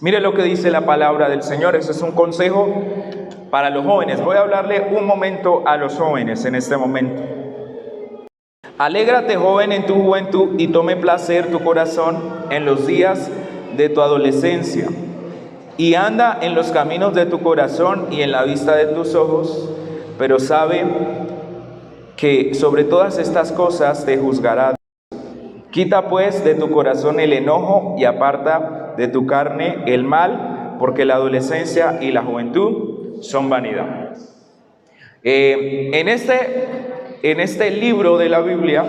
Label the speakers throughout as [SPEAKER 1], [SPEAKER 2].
[SPEAKER 1] Mire lo que dice la palabra del Señor. Ese es un consejo para los jóvenes. Voy a hablarle un momento a los jóvenes en este momento. Alégrate, joven, en tu juventud, y tome placer tu corazón en los días de tu adolescencia. Y anda en los caminos de tu corazón y en la vista de tus ojos, pero sabe que sobre todas estas cosas te juzgará. Quita pues de tu corazón el enojo y aparta de tu carne el mal, porque la adolescencia y la juventud son vanidad. En este libro de la Biblia,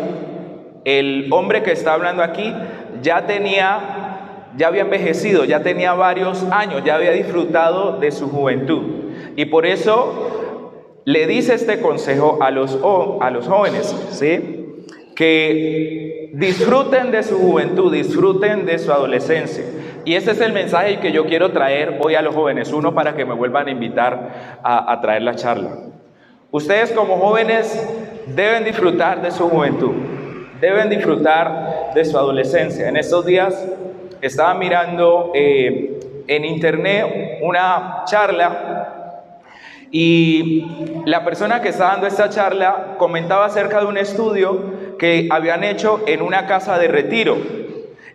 [SPEAKER 1] el hombre que está hablando aquí ya había envejecido, ya tenía varios años, ya había disfrutado de su juventud. Y por eso le dice este consejo a los jóvenes, ¿sí? Que disfruten de su juventud, disfruten de su adolescencia. Y ese es el mensaje que yo quiero traer hoy a los jóvenes. Uno, para que me vuelvan a invitar a traer la charla. Ustedes como jóvenes deben disfrutar de su juventud, deben disfrutar de su adolescencia. En estos días estaba mirando en internet una charla, y la persona que está dando esta charla comentaba acerca de un estudio que habían hecho en una casa de retiro.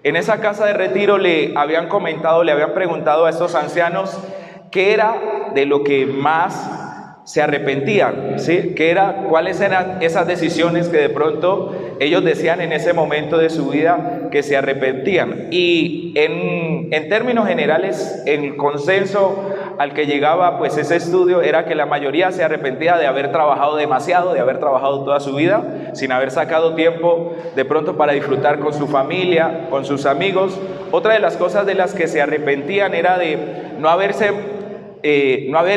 [SPEAKER 1] En esa casa de retiro le habían preguntado a estos ancianos qué era de lo que más se arrepentían, ¿sí? ¿Cuáles eran esas decisiones que de pronto ellos decían en ese momento de su vida que se arrepentían? Y en términos generales, el consenso al que llegaba pues ese estudio era que la mayoría se arrepentía de haber trabajado demasiado, de haber trabajado toda su vida sin haber sacado tiempo de pronto para disfrutar con su familia, con sus amigos. Otra de las cosas de las que se arrepentían era de no haber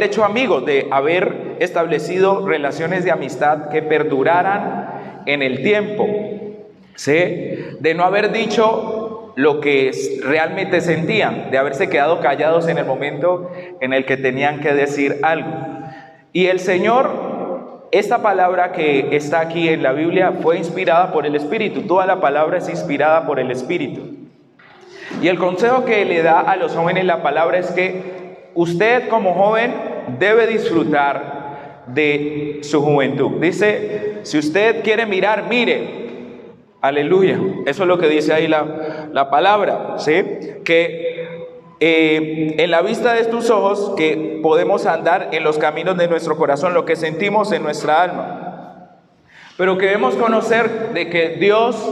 [SPEAKER 1] hecho amigos, de haber establecido relaciones de amistad que perduraran en el tiempo, ¿sí? De no haber dicho lo que realmente sentían, de haberse quedado callados en el momento en el que tenían que decir algo. Y el Señor, esta palabra que está aquí en la Biblia fue inspirada por el Espíritu. Toda la palabra es inspirada por el Espíritu. Y el consejo que le da a los jóvenes la palabra es que usted como joven debe disfrutar de su juventud. Dice, si usted quiere mirar, mire. Aleluya. Eso es lo que dice ahí la palabra, ¿sí? Que en la vista de tus ojos, que podemos andar en los caminos de nuestro corazón, lo que sentimos en nuestra alma. Pero que debemos conocer de que Dios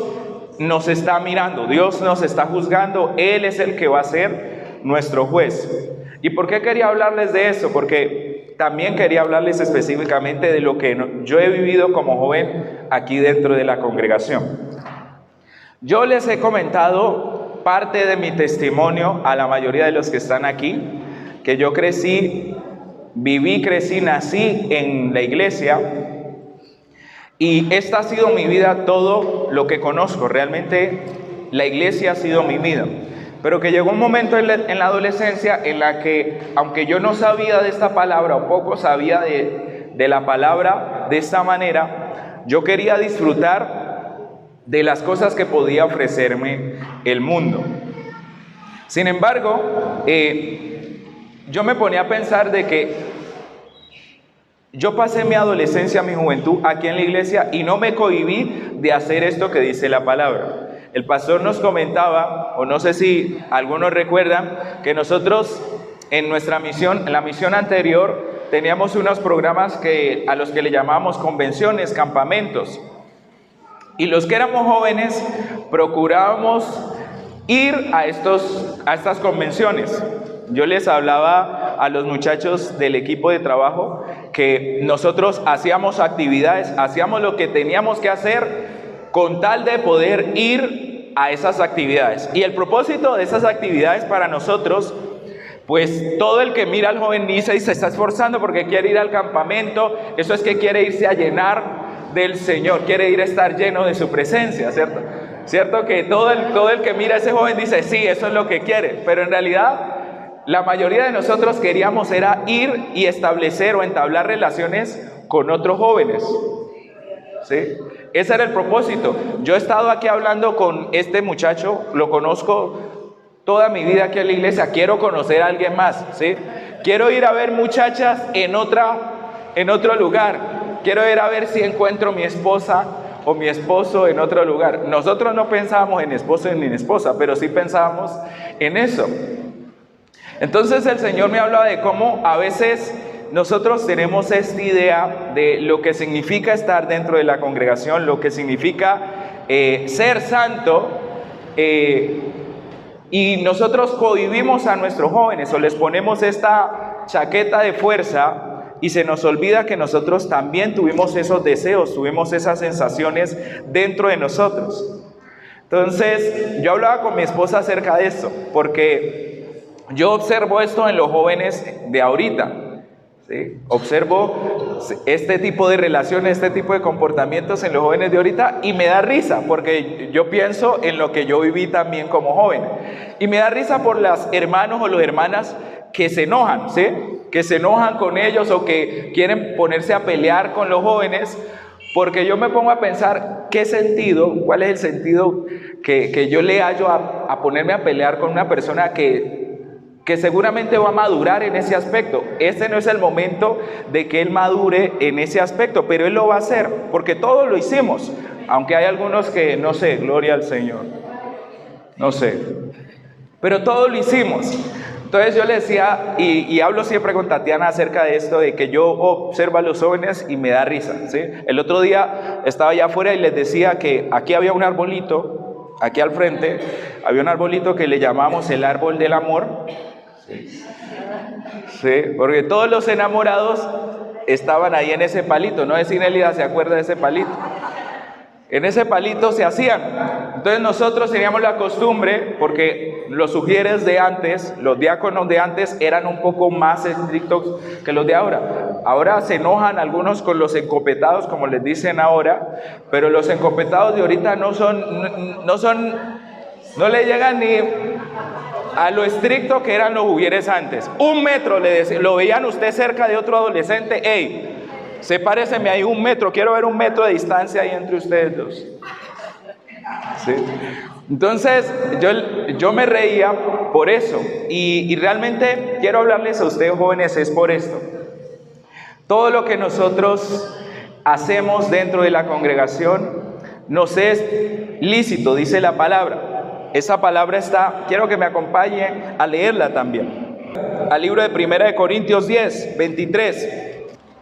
[SPEAKER 1] nos está mirando, Dios nos está juzgando, Él es el que va a ser nuestro juez. ¿Y por qué quería hablarles de eso? Porque también quería hablarles específicamente de lo que yo he vivido como joven aquí dentro de la congregación. Yo les he comentado parte de mi testimonio a la mayoría de los que están aquí, que yo crecí, nací en la iglesia, y esta ha sido mi vida, todo lo que conozco. Realmente la iglesia ha sido mi vida. Pero que llegó un momento en la adolescencia en la que, aunque yo no sabía de esta palabra o poco sabía de la palabra de esta manera, yo quería disfrutar de las cosas que podía ofrecerme el mundo. Sin embargo, yo me ponía a pensar de que yo pasé mi adolescencia, mi juventud aquí en la iglesia y no me cohibí de hacer esto que dice la palabra. El pastor nos comentaba, o no sé si algunos recuerdan, que nosotros en nuestra misión, en la misión anterior, teníamos unos programas a los que le llamábamos convenciones, campamentos. Y los que éramos jóvenes procurábamos ir a estas convenciones. Yo les hablaba a los muchachos del equipo de trabajo que nosotros hacíamos actividades, hacíamos lo que teníamos que hacer con tal de poder ir a esas actividades. Y el propósito de esas actividades para nosotros, pues todo el que mira al joven dice y se está esforzando porque quiere ir al campamento, eso es que quiere irse a llenar del Señor, quiere ir a estar lleno de su presencia, ¿cierto? ¿Cierto? Que todo el que mira a ese joven dice, sí, eso es lo que quiere, pero en realidad la mayoría de nosotros queríamos era ir y establecer o entablar relaciones con otros jóvenes, ¿sí? Ese era el propósito. Yo he estado aquí hablando con este muchacho, lo conozco toda mi vida aquí en la iglesia, quiero conocer a alguien más, ¿sí? Quiero ir a ver muchachas en otro lugar. Quiero ir a ver si encuentro mi esposa o mi esposo en otro lugar. Nosotros no pensábamos en esposo ni en esposa, pero sí pensábamos en eso. Entonces el Señor me hablaba de cómo a veces nosotros tenemos esta idea de lo que significa estar dentro de la congregación, lo que significa ser santo, y nosotros cohibimos a nuestros jóvenes o les ponemos esta chaqueta de fuerza y se nos olvida que nosotros también tuvimos esos deseos, tuvimos esas sensaciones dentro de nosotros. Entonces yo hablaba con mi esposa acerca de esto, porque yo observo esto en los jóvenes de ahorita. ¿Sí? Observo este tipo de relaciones, este tipo de comportamientos en los jóvenes de ahorita y me da risa porque yo pienso en lo que yo viví también como joven. Y me da risa por las hermanos o las hermanas que se enojan, ¿sí? Que se enojan con ellos o que quieren ponerse a pelear con los jóvenes, porque yo me pongo a pensar qué sentido, cuál es el sentido que yo le hallo a ponerme a pelear con una persona que seguramente va a madurar en ese aspecto. Este no es el momento de que él madure en ese aspecto, pero él lo va a hacer, porque todos lo hicimos, aunque hay algunos que, no sé, gloria al Señor, no sé, pero todos lo hicimos. Entonces yo le decía, y hablo siempre con Tatiana acerca de esto, de que yo observo a los jóvenes y me da risa, ¿sí? El otro día estaba allá afuera y les decía que aquí había un arbolito, aquí al frente, había un arbolito que le llamamos el árbol del amor. Sí, porque todos los enamorados estaban ahí en ese palito. No sé si Nelida se acuerda de ese palito. En ese palito se hacían. Entonces nosotros teníamos la costumbre, porque los sugieres de antes, los diáconos de antes eran un poco más estrictos que los de ahora. Ahora se enojan algunos con los encopetados, como les dicen ahora, pero los encopetados de ahorita no le llegan ni a lo estricto que eran los hugieres antes. 1 metro, lo veían usted cerca de otro adolescente, ¡ey! Sepáreseme ahí 1 metro, quiero ver 1 metro de distancia ahí entre ustedes dos. ¿Sí? Entonces yo me reía por eso, y realmente quiero hablarles a ustedes jóvenes es por esto. Todo lo que nosotros hacemos dentro de la congregación nos es lícito, dice la palabra. Esa palabra está, quiero que me acompañen a leerla también. Al libro de 1 Corintios 10, 23.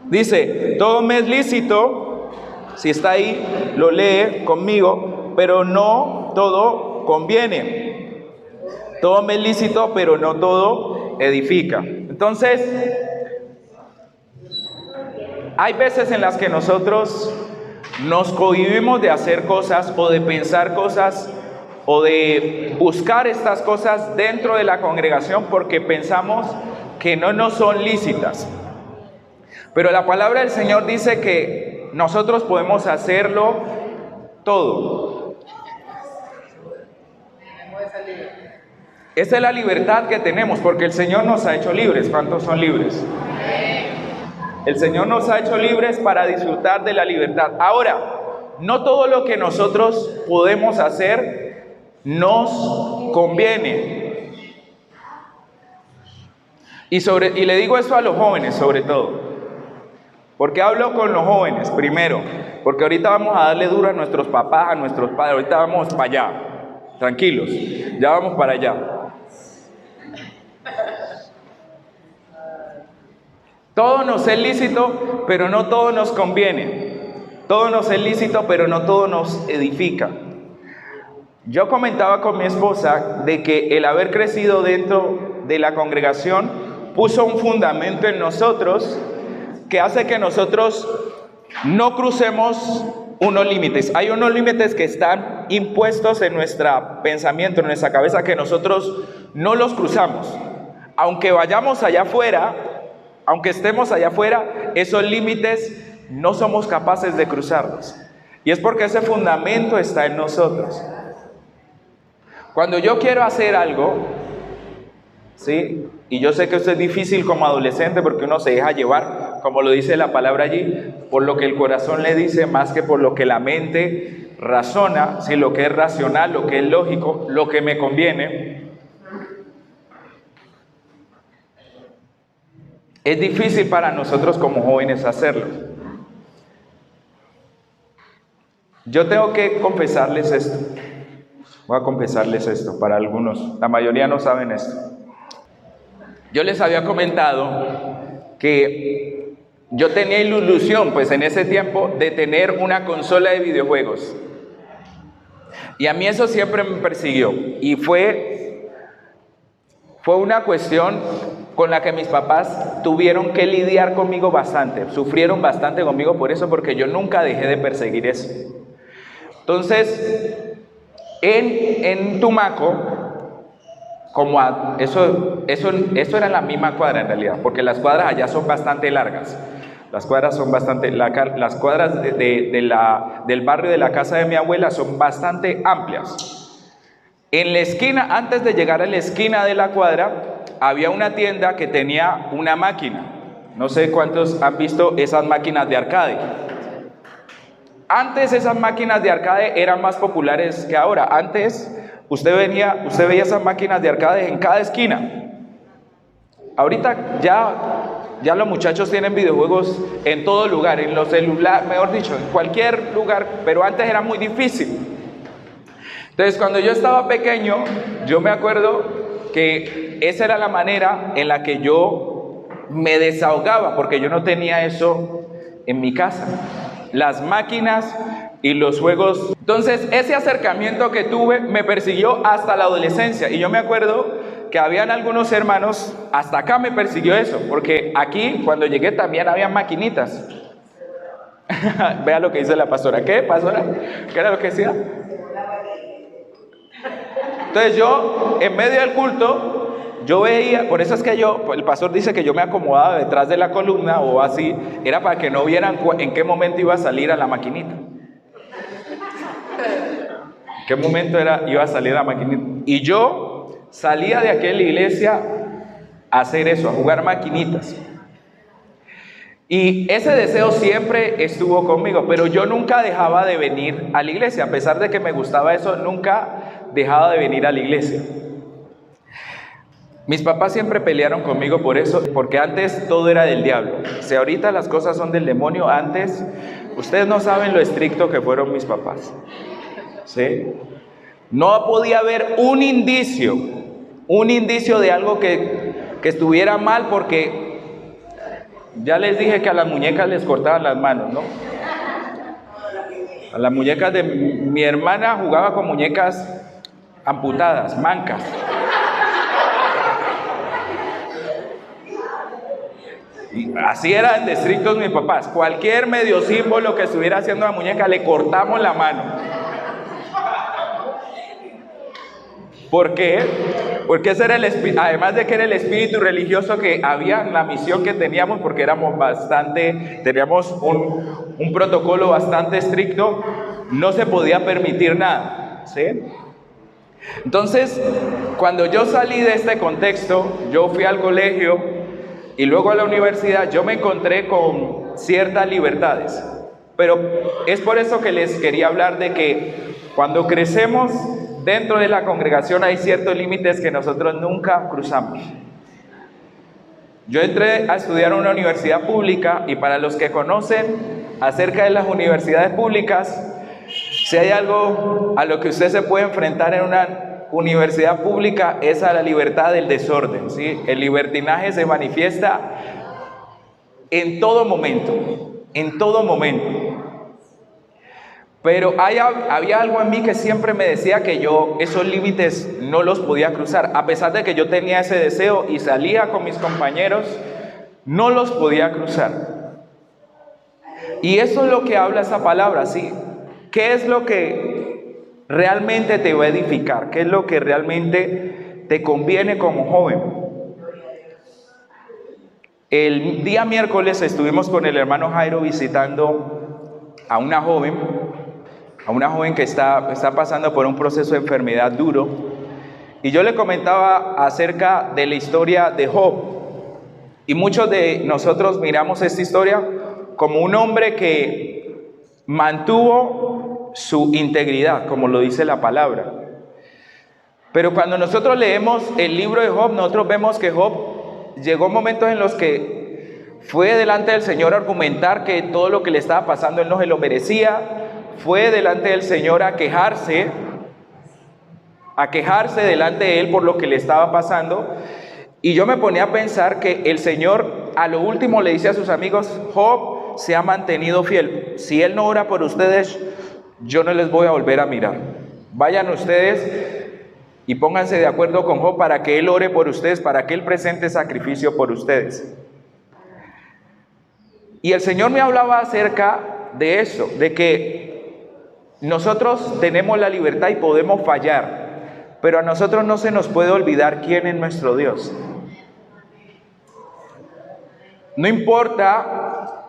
[SPEAKER 1] Dice, todo me es lícito, si está ahí, lo lee conmigo, pero no todo conviene. Todo me es lícito, pero no todo edifica. Entonces, hay veces en las que nosotros nos cohibimos de hacer cosas o de pensar cosas o de buscar estas cosas dentro de la congregación porque pensamos que no nos son lícitas. Pero la palabra del Señor dice que nosotros podemos hacerlo todo. Esa es la libertad que tenemos, porque el Señor nos ha hecho libres. ¿Cuántos son libres? El Señor nos ha hecho libres para disfrutar de la libertad. Ahora, no todo lo que nosotros podemos hacer nos conviene. Y le digo esto a los jóvenes sobre todo. Porque hablo con los jóvenes primero, porque ahorita vamos a darle duro a nuestros papás, a nuestros padres, ahorita vamos para allá, tranquilos, ya vamos para allá. Todo nos es lícito, pero no todo nos conviene. Todo nos es lícito, pero no todo nos edifica. Yo comentaba con mi esposa de que el haber crecido dentro de la congregación puso un fundamento en nosotros que hace que nosotros no crucemos unos límites. Hay unos límites que están impuestos en nuestro pensamiento, en nuestra cabeza, que nosotros no los cruzamos. Aunque vayamos allá afuera, aunque estemos allá afuera, esos límites no somos capaces de cruzarlos. Y es porque ese fundamento está en nosotros. Cuando yo quiero hacer algo, ¿sí? Y yo sé que esto es difícil como adolescente porque uno se deja llevar, como lo dice la palabra allí, por lo que el corazón le dice más que por lo que la mente razona, ¿sí? Lo que es racional, lo que es lógico, lo que me conviene. Es difícil para nosotros como jóvenes hacerlo. Yo tengo que confesarles esto. Voy a confesarles esto para algunos. La mayoría no saben esto. Yo les había comentado que yo tenía ilusión, pues en ese tiempo, de tener una consola de videojuegos. Y a mí eso siempre me persiguió. Y fue una cuestión con la que mis papás tuvieron que lidiar conmigo bastante. Sufrieron bastante conmigo por eso, porque yo nunca dejé de perseguir eso. Entonces, en Tumaco, eso era en la misma cuadra en realidad, porque las cuadras allá son bastante largas. Las cuadras del barrio de la casa de mi abuela son bastante amplias. En la esquina, antes de llegar a la esquina de la cuadra, había una tienda que tenía una máquina. No sé cuántos han visto esas máquinas de arcade. Antes esas máquinas de arcade eran más populares que ahora. Antes usted veía esas máquinas de arcade en cada esquina. Ahorita ya los muchachos tienen videojuegos en todo lugar, en los celulares, mejor dicho, en cualquier lugar, pero antes era muy difícil. Entonces, cuando yo estaba pequeño, yo me acuerdo que esa era la manera en la que yo me desahogaba, porque yo no tenía eso en mi casa. Las máquinas y los juegos. Entonces, ese acercamiento que tuve me persiguió hasta la adolescencia. Y yo me acuerdo que habían algunos hermanos, hasta acá me persiguió eso, porque aquí, cuando llegué, también había maquinitas. Vea lo que dice la pastora. ¿Qué, pastora? ¿Qué era lo que decía? Entonces yo, en medio del culto, yo veía, por eso es que el pastor dice que yo me acomodaba detrás de la columna o así, era para que no vieran en qué momento iba a salir a la maquinita. ¿En qué momento iba a salir a la maquinita? Y yo salía de aquella iglesia a hacer eso, a jugar maquinitas. Y ese deseo siempre estuvo conmigo, pero yo nunca dejaba de venir a la iglesia. A pesar de que me gustaba eso, nunca dejaba de venir a la iglesia. Mis papás siempre pelearon conmigo por eso, porque antes todo era del diablo. Si ahorita las cosas son del demonio, antes, ustedes no saben lo estricto que fueron mis papás. ¿Sí? No podía haber un indicio de algo que estuviera mal, porque ya les dije que a las muñecas les cortaban las manos, ¿no? A las muñecas de mi hermana jugaba con muñecas amputadas, mancas. Y así eran de estrictos mis papás. Cualquier medio símbolo que estuviera haciendo la muñeca, le cortamos la mano. ¿Por qué? Porque ese era además de que era el espíritu religioso que había, la misión que teníamos, porque teníamos un protocolo bastante estricto, no se podía permitir nada, ¿sí? Entonces, cuando yo salí de este contexto, yo fui al colegio y luego a la universidad, yo me encontré con ciertas libertades. Pero es por eso que les quería hablar de que cuando crecemos dentro de la congregación hay ciertos límites que nosotros nunca cruzamos. Yo entré a estudiar en una universidad pública, y para los que conocen acerca de las universidades públicas, si hay algo a lo que usted se puede enfrentar en una universidad pública, es a la libertad del desorden, ¿sí? El libertinaje se manifiesta en todo momento, en todo momento. Pero había algo en mí que siempre me decía que yo esos límites no los podía cruzar. A pesar de que yo tenía ese deseo y salía con mis compañeros, no los podía cruzar. Y eso es lo que habla esa palabra, ¿sí? ¿Qué es lo que realmente te va a edificar? ¿Qué es lo que realmente te conviene como joven? El día miércoles estuvimos con el hermano Jairo visitando a una joven que está pasando por un proceso de enfermedad duro, y yo le comentaba acerca de la historia de Job, y muchos de nosotros miramos esta historia como un hombre que mantuvo su integridad, como lo dice la palabra. Pero cuando nosotros leemos el libro de Job, nosotros vemos que Job llegó momentos en los que Fue delante del Señor a argumentar que todo lo que le estaba pasando él no se lo merecía. Fue delante del Señor a quejarse delante de él por lo que le estaba pasando. Y yo me ponía a pensar que el Señor a lo último le dice a sus amigos: Job se ha mantenido fiel. Si él no ora por ustedes, yo no les voy a volver a mirar. Vayan ustedes y pónganse de acuerdo con Job para que él ore por ustedes, para que él presente sacrificio por ustedes. Y el Señor me hablaba acerca de eso, de que nosotros tenemos la libertad y podemos fallar, pero a nosotros no se nos puede olvidar quién es nuestro Dios. No importa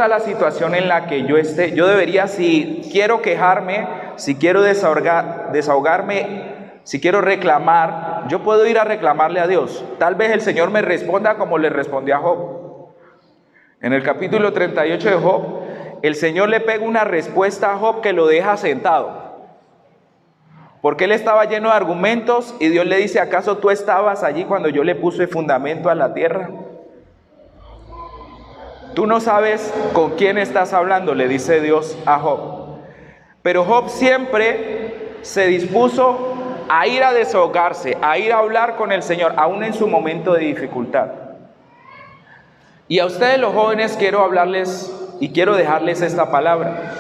[SPEAKER 1] la situación en la que yo esté, yo debería, si quiero quejarme, si quiero desahogarme, si quiero reclamar, yo puedo ir a reclamarle a Dios. Tal vez el Señor me responda como le respondió a Job. En el capítulo 38 de Job, el Señor le pega una respuesta a Job que lo deja sentado. Porque él estaba lleno de argumentos y Dios le dice: ¿acaso tú estabas allí cuando yo le puse fundamento a la tierra? Tú no sabes con quién estás hablando, le dice Dios a Job. Pero Job siempre se dispuso a ir a desahogarse, a ir a hablar con el Señor, aún en su momento de dificultad. Y a ustedes los jóvenes quiero hablarles y quiero dejarles esta palabra.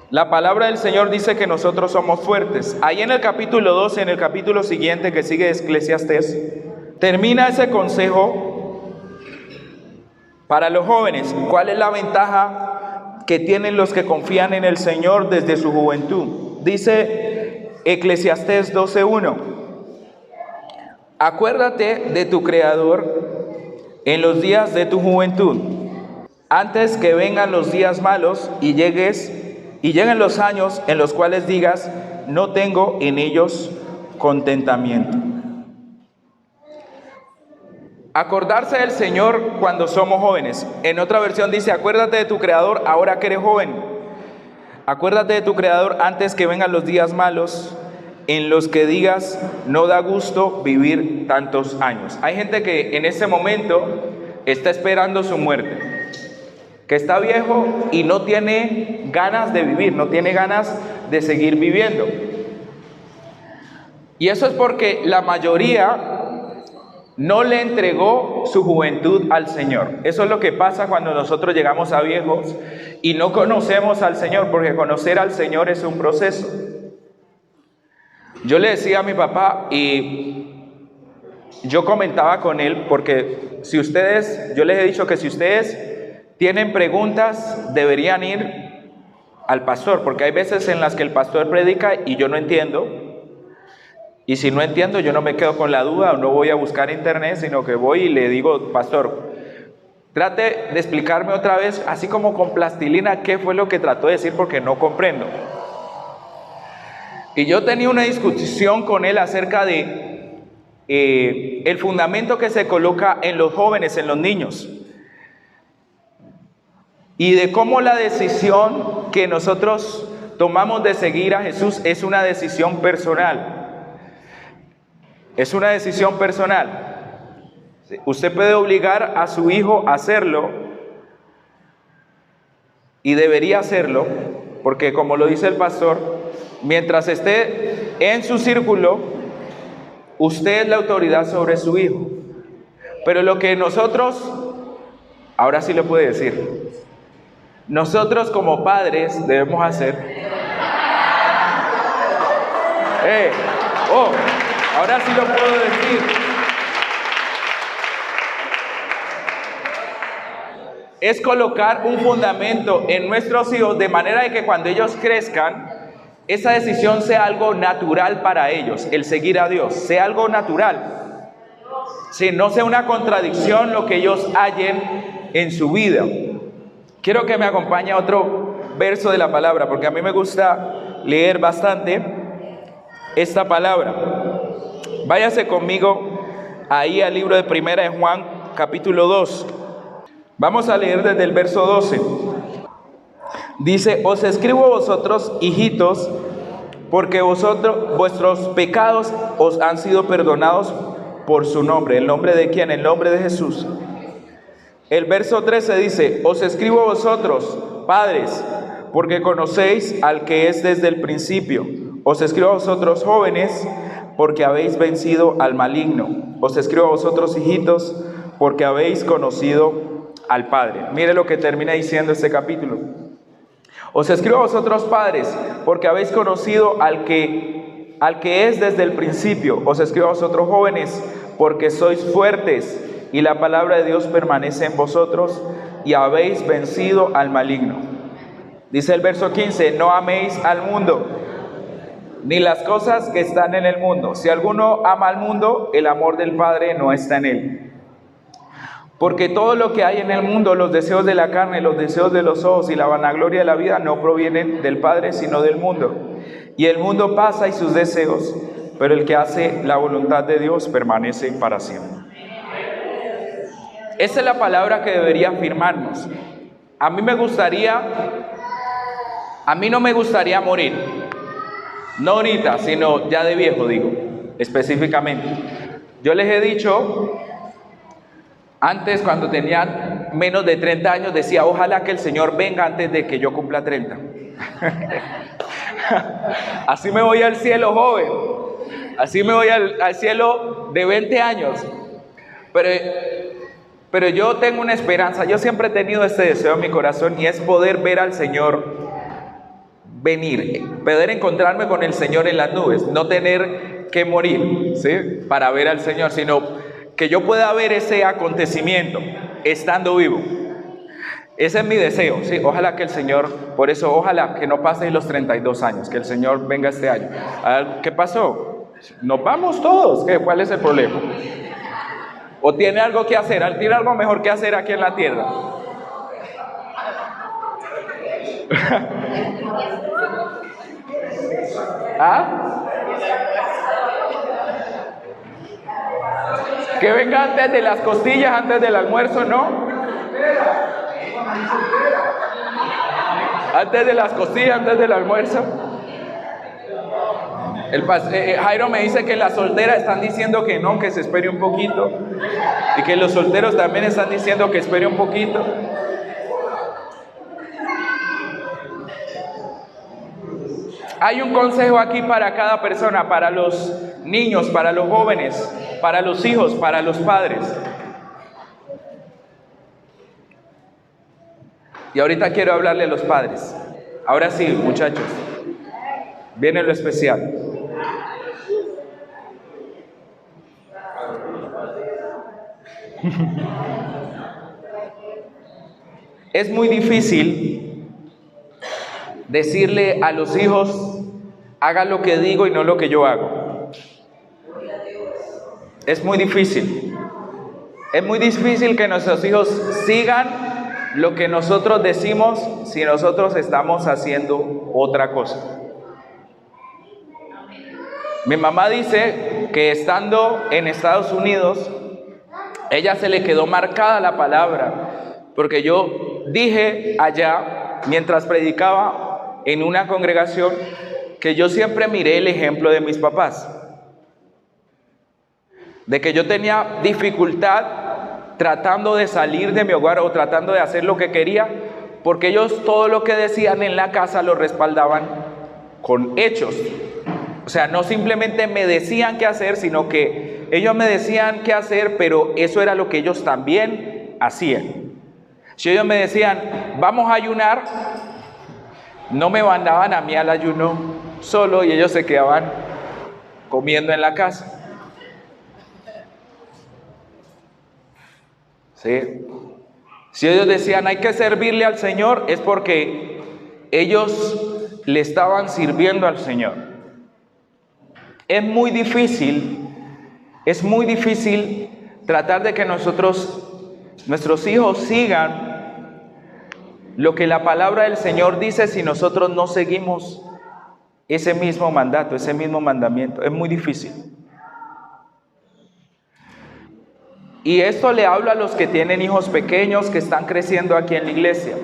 [SPEAKER 1] La palabra del Señor dice que nosotros somos fuertes. Ahí en el capítulo 12, en el capítulo siguiente que sigue de Eclesiastés, termina ese consejo para los jóvenes. ¿Cuál es la ventaja que tienen los que confían en el Señor desde su juventud? Dice Eclesiastés 12:1: acuérdate de tu Creador en los días de tu juventud, antes que vengan los días malos y lleguen los años en los cuales digas: no tengo en ellos contentamiento. Acordarse del Señor cuando somos jóvenes. En otra versión dice: acuérdate de tu Creador ahora que eres joven. Acuérdate de tu Creador antes que vengan los días malos en los que digas: no da gusto vivir tantos años. Hay gente que en ese momento está esperando su muerte, que está viejo y no tiene ganas de vivir, no tiene ganas de seguir viviendo. Y eso es porque la mayoría no le entregó su juventud al Señor. Eso es lo que pasa cuando nosotros llegamos a viejos y no conocemos al Señor, porque conocer al Señor es un proceso. Yo le decía a mi papá, y yo comentaba con él, porque yo les he dicho que si ustedes tienen preguntas, deberían ir al pastor, porque hay veces en las que el pastor predica y yo no entiendo, y si no entiendo, yo no me quedo con la duda o no voy a buscar internet, sino que voy y le digo: pastor, trate de explicarme otra vez, así como con plastilina, qué fue lo que trató de decir, porque no comprendo. Y yo tenía una discusión con él acerca de el fundamento que se coloca en los jóvenes, en los niños, y de cómo la decisión que nosotros tomamos de seguir a Jesús es una decisión personal. Es una decisión personal. Usted puede obligar a su hijo a hacerlo, y debería hacerlo, porque como lo dice el pastor, mientras esté en su círculo, usted es la autoridad sobre su hijo. Pero lo que nosotros, ahora sí lo puede decir, nosotros como padres debemos hacer. Ahora sí lo puedo decir. Es colocar un fundamento en nuestros hijos de manera de que cuando ellos crezcan, esa decisión sea algo natural para ellos, el seguir a Dios, sea algo natural. Si no sea una contradicción lo que ellos hallen en su vida. Quiero que me acompañe a otro verso de la palabra, porque a mí me gusta leer bastante esta palabra. Váyase conmigo ahí al libro de Primera de Juan, capítulo 2. Vamos a leer desde el verso 12. Dice: os escribo a vosotros, hijitos, porque vuestros pecados os han sido perdonados por su nombre. ¿El nombre de quién? El nombre de Jesús. El verso 13 dice, os escribo a vosotros, padres, porque conocéis al que es desde el principio. Os escribo a vosotros, jóvenes, porque habéis vencido al maligno. Os escribo a vosotros, hijitos, porque habéis conocido al Padre. Mire lo que termina diciendo este capítulo. Os escribo a vosotros, padres, porque habéis conocido al que es desde el principio. Os escribo a vosotros, jóvenes, porque sois fuertes y la palabra de Dios permanece en vosotros y habéis vencido al maligno. Dice el verso 15, no améis al mundo, ni las cosas que están en el mundo. Si alguno ama al mundo, el amor del Padre no está en él. Porque todo lo que hay en el mundo, los deseos de la carne, los deseos de los ojos y la vanagloria de la vida, no provienen del Padre, sino del mundo. Y el mundo pasa y sus deseos, pero el que hace la voluntad de Dios permanece para siempre. Esa es la palabra que debería afirmarnos. A mí no me gustaría morir. No ahorita, sino ya de viejo, digo, específicamente. Yo les he dicho, antes cuando tenía menos de 30 años, decía, ojalá que el Señor venga antes de que yo cumpla 30. Así me voy al cielo joven. Así me voy al cielo de 20 años. Pero yo tengo una esperanza, yo siempre he tenido este deseo en mi corazón y es poder ver al Señor venir, poder encontrarme con el Señor en las nubes, no tener que morir, ¿sí? Para ver al Señor, sino que yo pueda ver ese acontecimiento estando vivo. Ese es mi deseo, ¿sí? Ojalá que el Señor, por eso ojalá que no pase los 32 años, que el Señor venga este año. ¿Qué pasó? Nos vamos todos, ¿cuál es el problema? ¿O tiene algo que hacer? ¿Tiene algo mejor que hacer aquí en la tierra? ¿Ah? Que venga antes de las costillas, antes del almuerzo, ¿no? Antes de las costillas, antes del almuerzo. Jairo me dice que las solteras están diciendo que no, que se espere un poquito. Y que los solteros también están diciendo que espere un poquito. Hay un consejo aquí para cada persona, para los niños, para los jóvenes, para los hijos, para los padres. Y ahorita quiero hablarle a los padres. Ahora sí, muchachos, viene lo especial. Es muy difícil decirle a los hijos, haga lo que digo y no lo que yo hago. Es muy difícil. Es muy difícil que nuestros hijos sigan lo que nosotros decimos si nosotros estamos haciendo otra cosa. Mi mamá dice que estando en Estados Unidos, ella se le quedó marcada la palabra, porque yo dije allá, mientras predicaba en una congregación, que yo siempre miré el ejemplo de mis papás, de que yo tenía dificultad tratando de salir de mi hogar o tratando de hacer lo que quería, porque ellos todo lo que decían en la casa lo respaldaban con hechos. O sea, no simplemente me decían qué hacer, sino que ellos me decían qué hacer, pero eso era lo que ellos también hacían. Si ellos me decían, vamos a ayunar, no me mandaban a mí al ayuno solo y ellos se quedaban comiendo en la casa. ¿Sí? Si ellos decían, hay que servirle al Señor, es porque ellos le estaban sirviendo al Señor. Es muy difícil tratar de que nuestros hijos sigan lo que la palabra del Señor dice si nosotros no seguimos ese mismo mandato, ese mismo mandamiento. Es muy difícil. Y esto le hablo a los que tienen hijos pequeños que están creciendo aquí en la iglesia.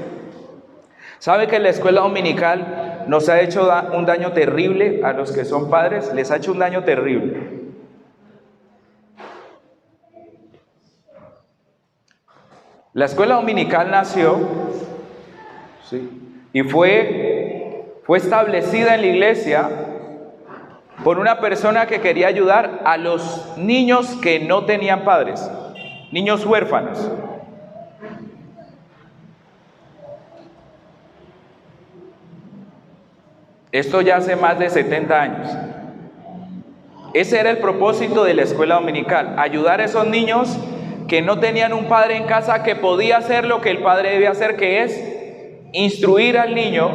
[SPEAKER 1] ¿Sabe que la escuela dominical nos ha hecho un daño terrible a los que son padres? Les ha hecho un daño terrible. La escuela dominical nació, ¿sí?, y fue establecida en la iglesia por una persona que quería ayudar a los niños que no tenían padres, niños huérfanos. Esto ya hace más de 70 años. Ese era el propósito de la escuela dominical, ayudar a esos niños que no tenían un padre en casa que podía hacer lo que el padre debe hacer, que es instruir al niño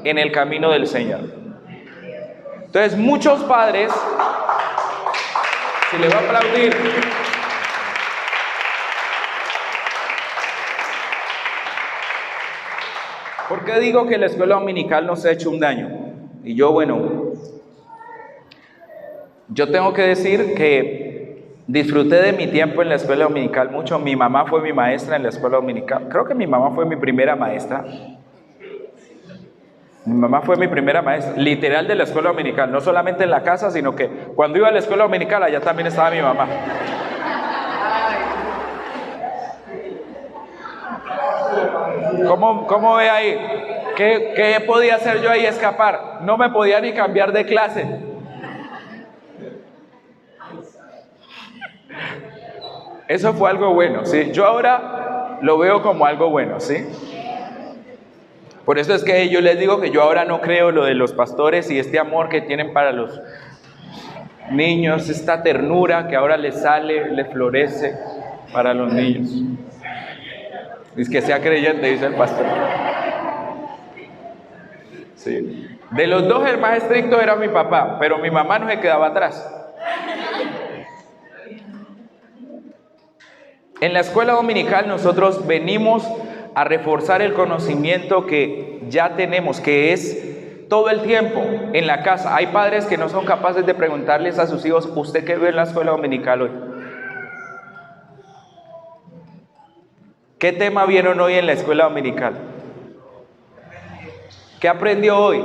[SPEAKER 1] en el camino del Señor. Entonces, muchos padres, se les va a aplaudir. ¿Por qué digo que la escuela dominical nos ha hecho un daño? Y yo tengo que decir que disfruté de mi tiempo en la escuela dominical mucho. Mi mamá fue mi maestra en la escuela dominical. Creo que mi mamá fue mi primera maestra. Mi mamá fue mi primera maestra, literal, de la escuela dominical. No solamente en la casa, sino que cuando iba a la escuela dominical, allá también estaba mi mamá. ¿Cómo ve ahí? ¿Qué podía hacer yo ahí? Escapar. No me podía ni cambiar de clase. Eso fue algo bueno, ¿sí? Yo ahora lo veo como algo bueno, ¿sí? Por eso es que yo les digo que yo ahora no creo lo de los pastores y este amor que tienen para los niños, esta ternura que ahora les sale, les florece para los niños. Es que sea creyente, dice el pastor. Sí. De los dos, el más estricto era mi papá, pero mi mamá no se quedaba atrás. En la escuela dominical nosotros venimos a reforzar el conocimiento que ya tenemos, que es todo el tiempo en la casa. Hay padres que no son capaces de preguntarles a sus hijos: ¿usted qué ve en la escuela dominical hoy? ¿Qué tema vieron hoy en la escuela dominical? ¿Qué aprendió hoy?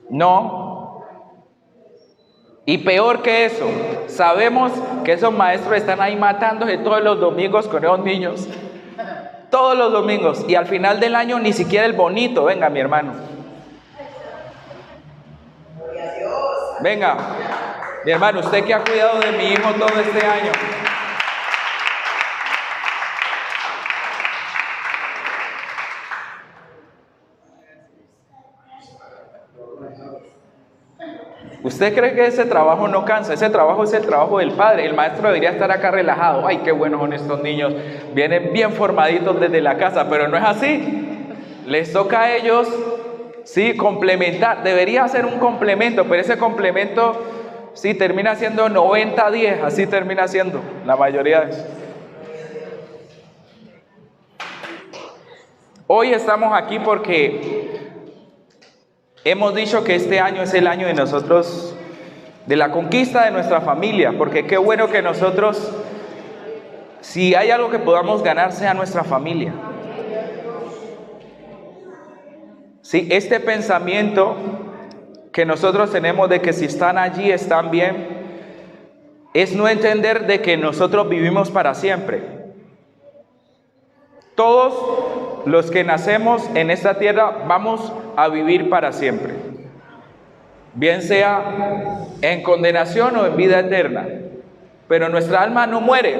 [SPEAKER 1] No. Y peor que eso, sabemos que esos maestros están ahí matándose todos los domingos con esos niños. Todos los domingos. Y al final del año ni siquiera el bonito. Venga, mi hermano. Venga, mi hermano, usted que ha cuidado de mi hijo todo este año. ¿Usted cree que ese trabajo no cansa? Ese trabajo es el trabajo del padre. El maestro debería estar acá relajado. Ay, qué buenos son estos niños. Vienen bien formaditos desde la casa, pero no es así. Les toca a ellos, sí, complementar. Debería ser un complemento, pero ese complemento, sí, termina siendo 90-10. Así termina siendo la mayoría de eso. Hoy estamos aquí porque hemos dicho que este año es el año de nosotros, de la conquista de nuestra familia, porque qué bueno que nosotros, si hay algo que podamos ganar, sea nuestra familia. Sí, este pensamiento que nosotros tenemos de que si están allí, están bien, es no entender de que nosotros vivimos para siempre. Todos los que nacemos en esta tierra vamos a vivir para siempre, bien sea en condenación o en vida eterna, pero nuestra alma no muere.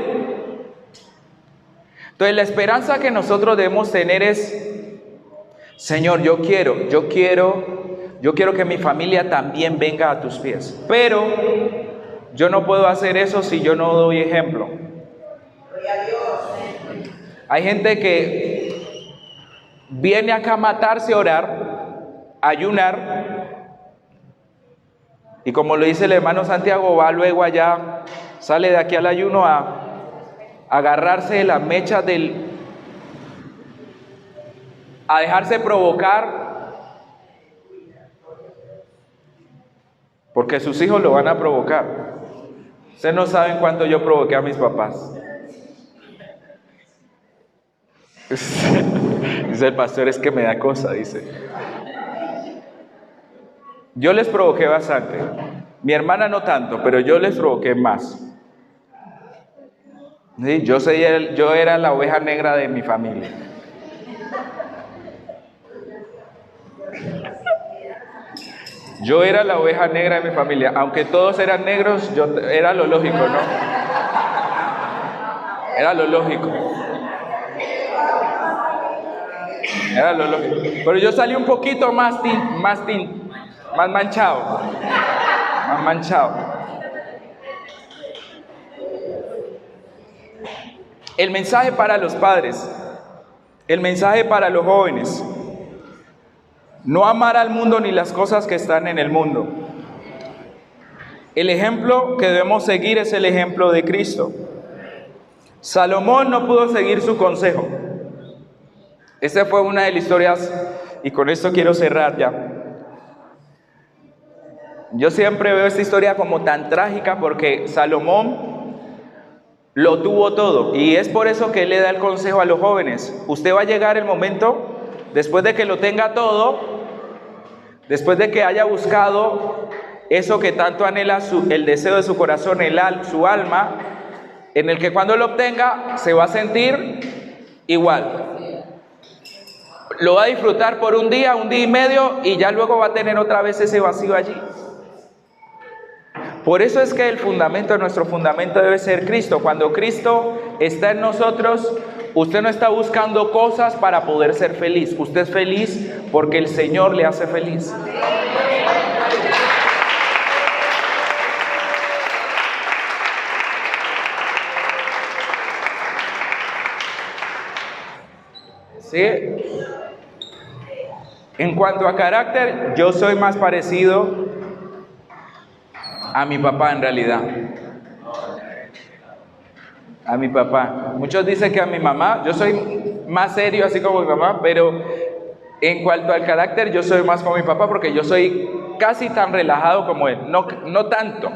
[SPEAKER 1] Entonces la esperanza que nosotros debemos tener es: Señor, yo quiero que mi familia también venga a tus pies, pero yo no puedo hacer eso si yo no doy ejemplo. Hay gente que viene acá a matarse, a orar, a ayunar, y como lo dice el hermano Santiago, va luego allá, sale de aquí al ayuno a agarrarse de las mechas a dejarse provocar, porque sus hijos lo van a provocar. Ustedes no saben cuánto yo provoqué a mis papás. Dice el pastor, es que me da cosa, dice. Yo les provoqué bastante. Mi hermana no tanto, pero yo les provoqué más. Sí, yo era la oveja negra de mi familia. Yo era la oveja negra de mi familia. Aunque todos eran negros, yo era lo lógico, ¿no? Era lo lógico. Era lo lógico. Pero yo salí un poquito más manchado. Más manchado. El mensaje para los padres. El mensaje para los jóvenes. No amar al mundo ni las cosas que están en el mundo. El ejemplo que debemos seguir es el ejemplo de Cristo. Salomón no pudo seguir su consejo. Esa fue una de las historias, y con esto quiero cerrar ya. Yo siempre veo esta historia como tan trágica porque Salomón lo tuvo todo, y es por eso que él le da el consejo a los jóvenes. Usted va a llegar el momento, después de que lo tenga todo, después de que haya buscado eso que tanto anhela el deseo de su corazón, su alma, en el que cuando lo obtenga se va a sentir igual. Lo va a disfrutar por un día y medio, y ya luego va a tener otra vez ese vacío allí. Por eso es que nuestro fundamento debe ser Cristo. Cuando Cristo está en nosotros, usted no está buscando cosas para poder ser feliz. Usted es feliz porque el Señor le hace feliz. ¿Sí? En cuanto a carácter, yo soy más parecido a mi papá en realidad. A mi papá. Muchos dicen que a mi mamá. Yo soy más serio así como mi mamá, pero en cuanto al carácter yo soy más como mi papá porque yo soy casi tan relajado como él. No tanto.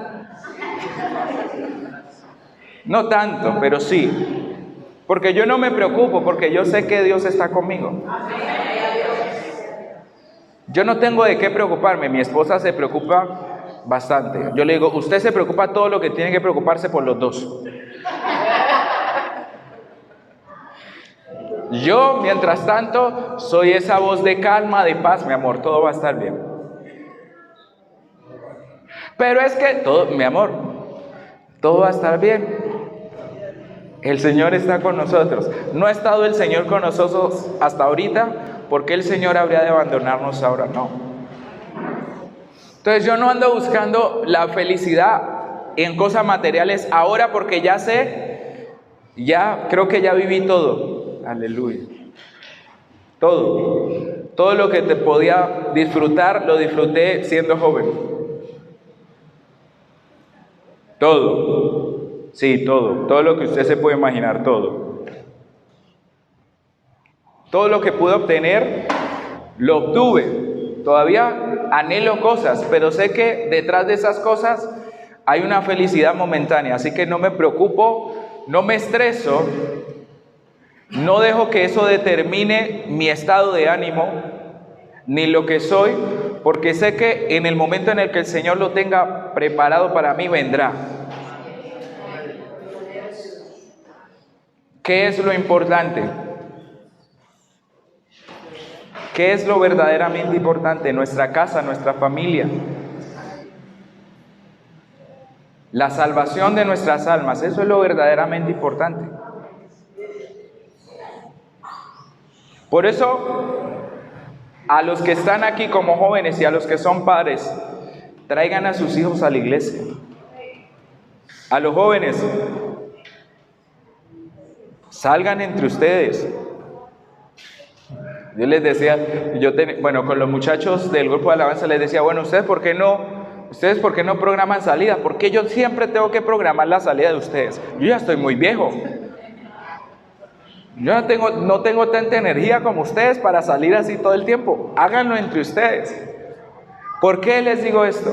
[SPEAKER 1] No tanto, pero sí. Porque yo no me preocupo, porque yo sé que Dios está conmigo. Yo no tengo de qué preocuparme. Mi esposa se preocupa bastante. Yo le digo, usted se preocupa todo lo que tiene que preocuparse por los dos. Yo, mientras tanto, soy esa voz de calma, de paz. Mi amor, todo va a estar bien. Pero es que mi amor, todo va a estar bien. El Señor está con nosotros. No ha estado el Señor con nosotros hasta ahorita. ¿Por qué el Señor habría de abandonarnos ahora? No. Entonces yo no ando buscando la felicidad en cosas materiales ahora porque ya creo que ya viví todo. Aleluya. Todo lo que te podía disfrutar, lo disfruté siendo joven. Todo. Sí, todo lo que usted se puede imaginar, todo. Todo lo que pude obtener, lo obtuve. Todavía anhelo cosas, pero sé que detrás de esas cosas hay una felicidad momentánea, así que no me preocupo, no me estreso, no dejo que eso determine mi estado de ánimo, ni lo que soy, porque sé que en el momento en el que el Señor lo tenga preparado para mí, vendrá. ¿Qué es lo importante? ¿Qué es lo verdaderamente importante? Nuestra casa, nuestra familia. La salvación de nuestras almas, eso es lo verdaderamente importante. Por eso, a los que están aquí como jóvenes y a los que son padres, traigan a sus hijos a la iglesia. A los jóvenes, salgan entre ustedes. Yo les decía, con los muchachos del grupo de alabanza les decía, ¿ustedes por qué no programan salida? Porque yo siempre tengo que programar la salida de ustedes. Yo ya estoy muy viejo. Yo no tengo tanta energía como ustedes para salir así todo el tiempo. Háganlo entre ustedes. ¿Por qué les digo esto?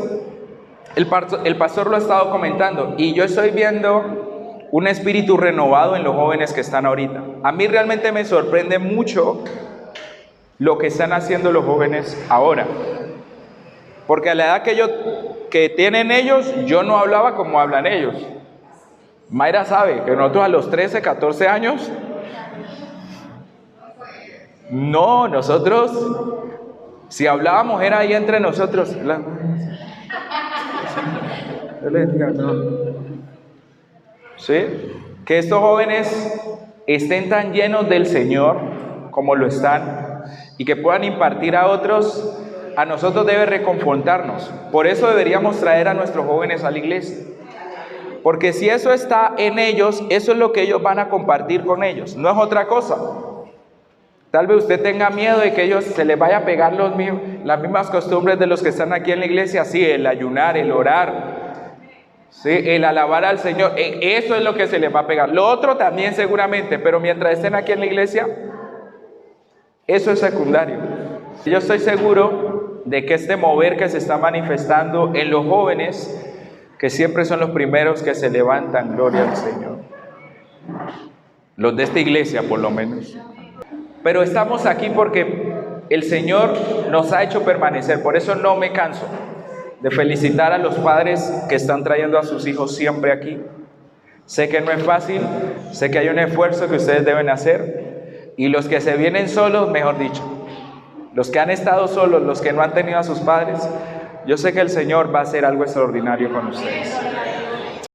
[SPEAKER 1] El pastor lo ha estado comentando y yo estoy viendo un espíritu renovado en los jóvenes que están ahorita. A mí realmente me sorprende mucho lo que están haciendo los jóvenes ahora. Porque a la edad que tienen ellos, yo no hablaba como hablan ellos. Mayra sabe que nosotros a los 13, 14 años, no, nosotros, si hablábamos era ahí entre nosotros. ¿Sí? Que estos jóvenes estén tan llenos del Señor como lo están y que puedan impartir a otros, a nosotros debe reconfortarnos. Por eso deberíamos traer a nuestros jóvenes a la iglesia. Porque si eso está en ellos, eso es lo que ellos van a compartir con ellos, no es otra cosa. Tal vez usted tenga miedo de que ellos se les vaya a pegar las mismas costumbres de los que están aquí en la iglesia, sí, el ayunar, el orar, sí, el alabar al Señor, eso es lo que se les va a pegar. Lo otro también seguramente, pero mientras estén aquí en la iglesia, eso es secundario. Yo estoy seguro de que este mover que se está manifestando en los jóvenes, que siempre son los primeros que se levantan, gloria al Señor, los de esta iglesia por lo menos. Pero estamos aquí porque el Señor nos ha hecho permanecer. Por eso no me canso de felicitar a los padres que están trayendo a sus hijos siempre aquí. Sé que no es fácil, sé que hay un esfuerzo que ustedes deben hacer. Y los que se vienen solos, mejor dicho, los que han estado solos, los que no han tenido a sus padres, yo sé que el Señor va a hacer algo extraordinario con ustedes.